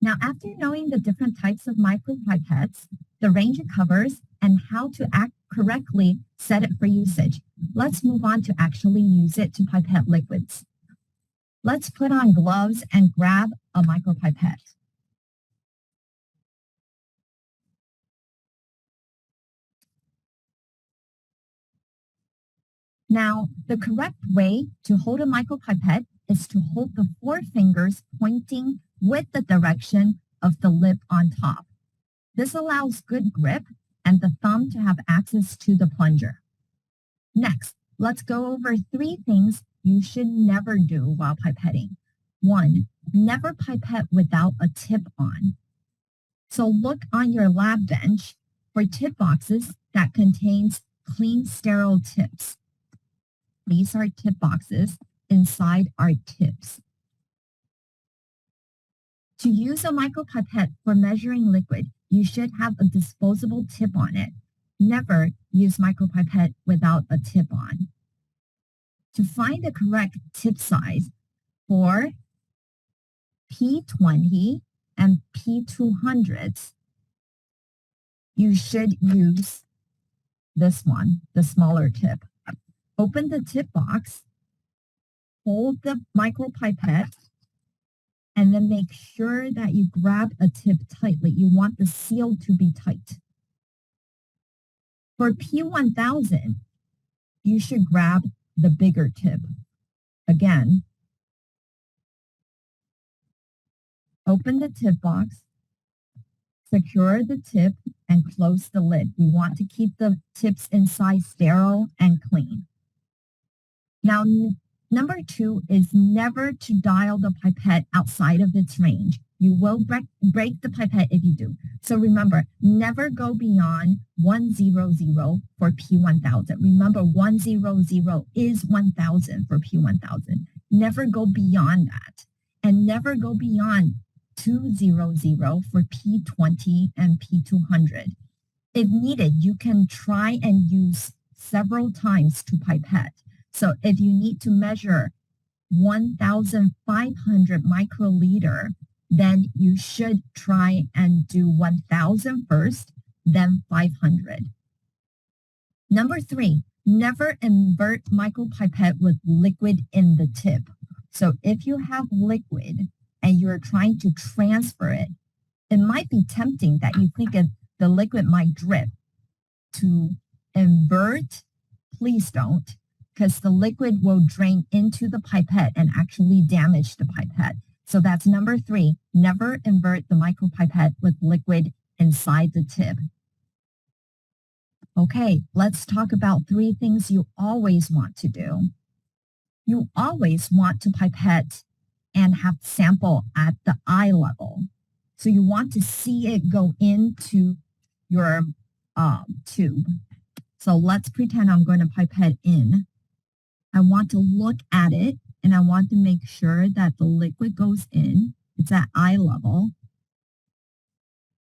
Now, after knowing the different types of micropipettes, the range it covers, and how to correctly set it for usage, let's move on to actually use it to pipette liquids. Let's put on gloves and grab a micropipette. Now, the correct way to hold a micropipette is to hold the 4 fingers pointing with the direction of the lip on top. This allows good grip and the thumb to have access to the plunger. Next, let's go over 3 things you should never do while pipetting. 1, never pipette without a tip on. So look on your lab bench for tip boxes that contains clean, sterile tips. These are tip boxes. Inside are tips. To use a micropipette for measuring liquid, you should have a disposable tip on it. Never use micropipette without a tip on. To find the correct tip size for P20 and P200s, you should use this one, the smaller tip. Open the tip box, hold the micropipette, and then make sure that you grab a tip tightly. You want the seal to be tight. For P1000, you should grab the bigger tip. Again, open the tip box, secure the tip, and close the lid. We want to keep the tips inside sterile and clean. Now, number 2 is never to dial the pipette outside of its range. You will break the pipette if you do. So remember, never go beyond 100 for P1000. Remember, 100 is 1000 for P1000. Never go beyond that. And never go beyond 200 for P20 and P200. If needed, you can try and use several times to pipette. So if you need to measure 1,500 microliter, then you should try and do 1,000 first, then 500. Number 3, never invert micropipette with liquid in the tip. So if you have liquid and you're trying to transfer it, it might be tempting that you think the liquid might drip. To invert, please don't, because the liquid will drain into the pipette and actually damage the pipette. So that's number 3, never invert the micropipette with liquid inside the tip. Okay, let's talk about 3 things you always want to do. You always want to pipette and have sample at the eye level. So you want to see it go into your tube. So let's pretend I'm going to pipette in. I want to look at it, and I want to make sure that the liquid goes in, it's at eye level,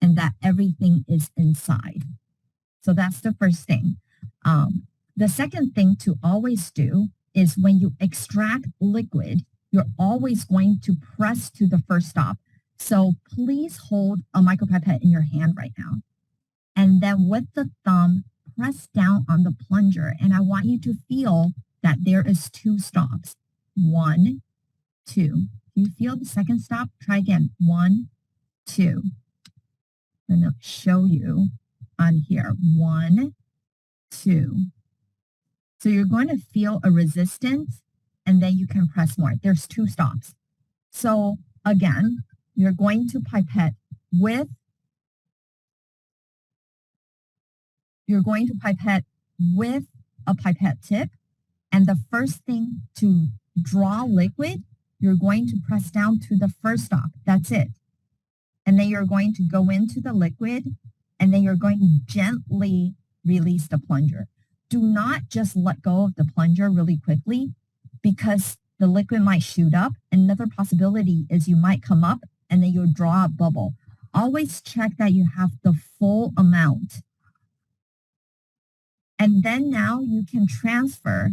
and that everything is inside. So that's the first thing. The second thing to always do is when you extract liquid, you're always going to press to the first stop. So please hold a micropipette in your hand right now. And then with the thumb, press down on the plunger. And I want you to feel that there is 2 stops. 1, 2. You feel the second stop? Try again. 1, 2. I'm going to show you on here. 1, 2. So you're going to feel a resistance, and then you can press more. There's 2 stops. So again, you're going to pipette with a pipette tip. And the first thing to draw liquid, you're going to press down to the first stop. That's it. And then you're going to go into the liquid, and then you're going to gently release the plunger. Do not just let go of the plunger really quickly, because the liquid might shoot up. Another possibility is you might come up and then you'll draw a bubble. Always check that you have the full amount. And then now you can transfer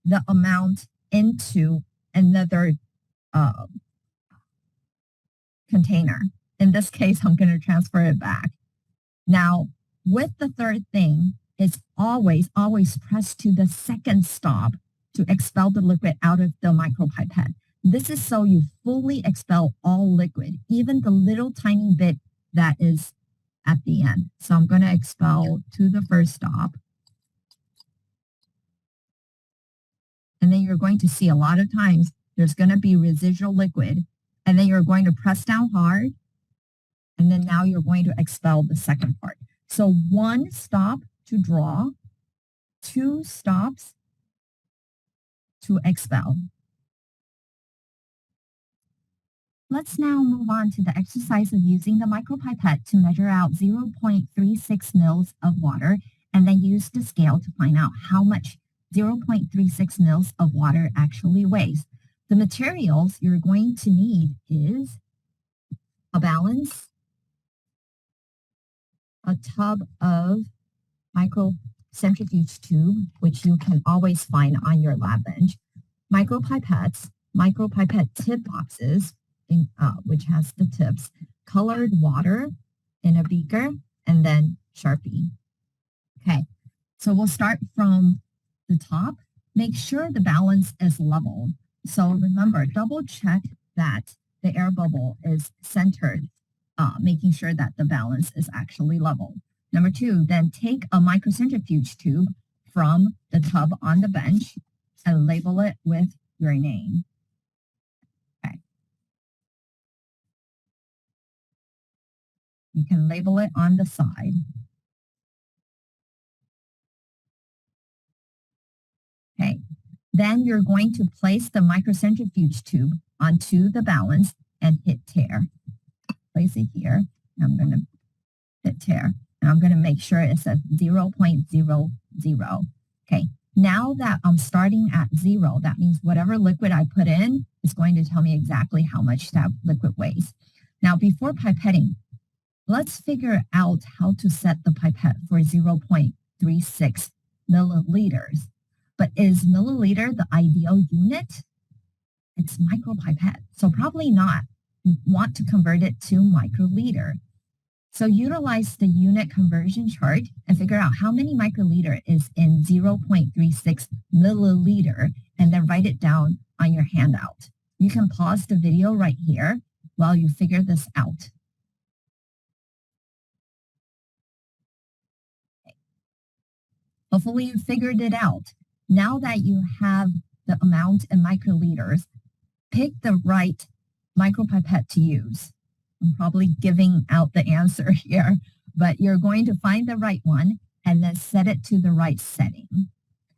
the amount into another container. In this case, I'm going to transfer it back. Now, with the third thing, it's always press to the second stop to expel the liquid out of the micropipette. This is so you fully expel all liquid, even the little tiny bit that is at the end. So I'm going to expel to the first stop. And then you're going to see a lot of times there's going to be residual liquid. And then you're going to press down hard. And then now you're going to expel the second part. So 1 stop to draw, 2 stops to expel. Let's now move on to the exercise of using the micropipette to measure out 0.36 mils of water and then use the scale to find out how much 0.36 mils of water actually weighs. The materials you're going to need is a balance, a tub of microcentrifuge tube, which you can always find on your lab bench, micropipettes, micropipette tip boxes, which has the tips, colored water in a beaker, and then Sharpie. Okay, so we'll start from the top. Make sure the balance is level. So remember, double check that the air bubble is centered, making sure that the balance is actually level. Number 2, then take a microcentrifuge tube from the tub on the bench and label it with your name. Okay. You can label it on the side. Okay. Then you're going to place the microcentrifuge tube onto the balance and hit tear. Place it here. I'm going to hit tear. And I'm going to make sure it says 0.00. Okay. Now that I'm starting at 0, that means whatever liquid I put in is going to tell me exactly how much that liquid weighs. Now, before pipetting, let's figure out how to set the pipette for 0.36 milliliters. But is milliliter the ideal unit? It's micropipette, so probably not. You want to convert it to microliter. So utilize the unit conversion chart and figure out how many microliter is in 0.36 milliliter and then write it down on your handout. You can pause the video right here while you figure this out. Okay. Hopefully you figured it out. Now that you have the amount in microliters, pick the right micropipette to use. I'm probably giving out the answer here, but you're going to find the right one and then set it to the right setting.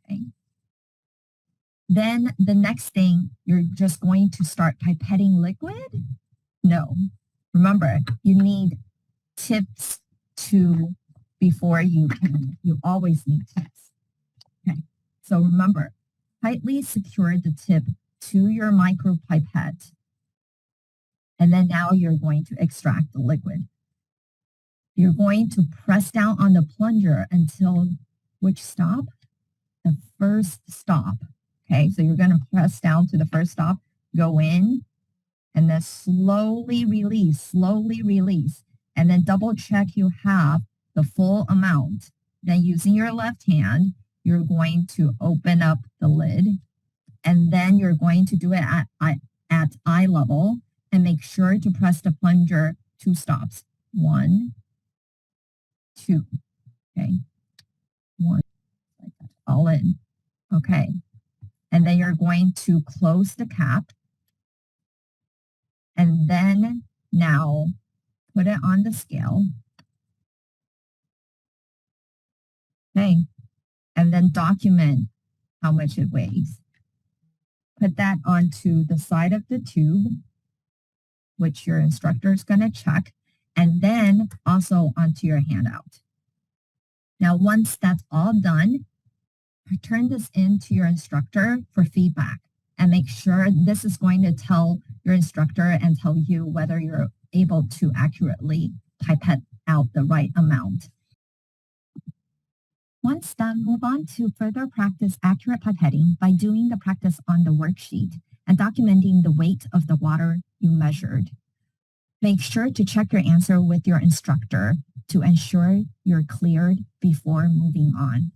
Okay. Then the next thing, you're just going to start pipetting liquid? No. Remember, you need tips before you always need tips. Okay. So remember, tightly secure the tip to your micropipette. And then now you're going to extract the liquid. You're going to press down on the plunger until which stop? The first stop. Okay, so you're going to press down to the first stop, go in, and then slowly release, and then double check you have the full amount. Then using your left hand, you're going to open up the lid, and then you're going to do it at eye level. And make sure to press the plunger 2 stops. 1, 2. Okay. 1. Like that. All in. Okay. And then you're going to close the cap. And then now put it on the scale. Okay. And then document how much it weighs. Put that onto the side of the tube, which your instructor is going to check, and then also onto your handout. Now, once that's all done, return this in to your instructor for feedback and make sure this is going to tell your instructor and tell you whether you're able to accurately pipette out the right amount. Once done, move on to further practice accurate pipetting by doing the practice on the worksheet and documenting the weight of the water you measured. Make sure to check your answer with your instructor to ensure you're cleared before moving on.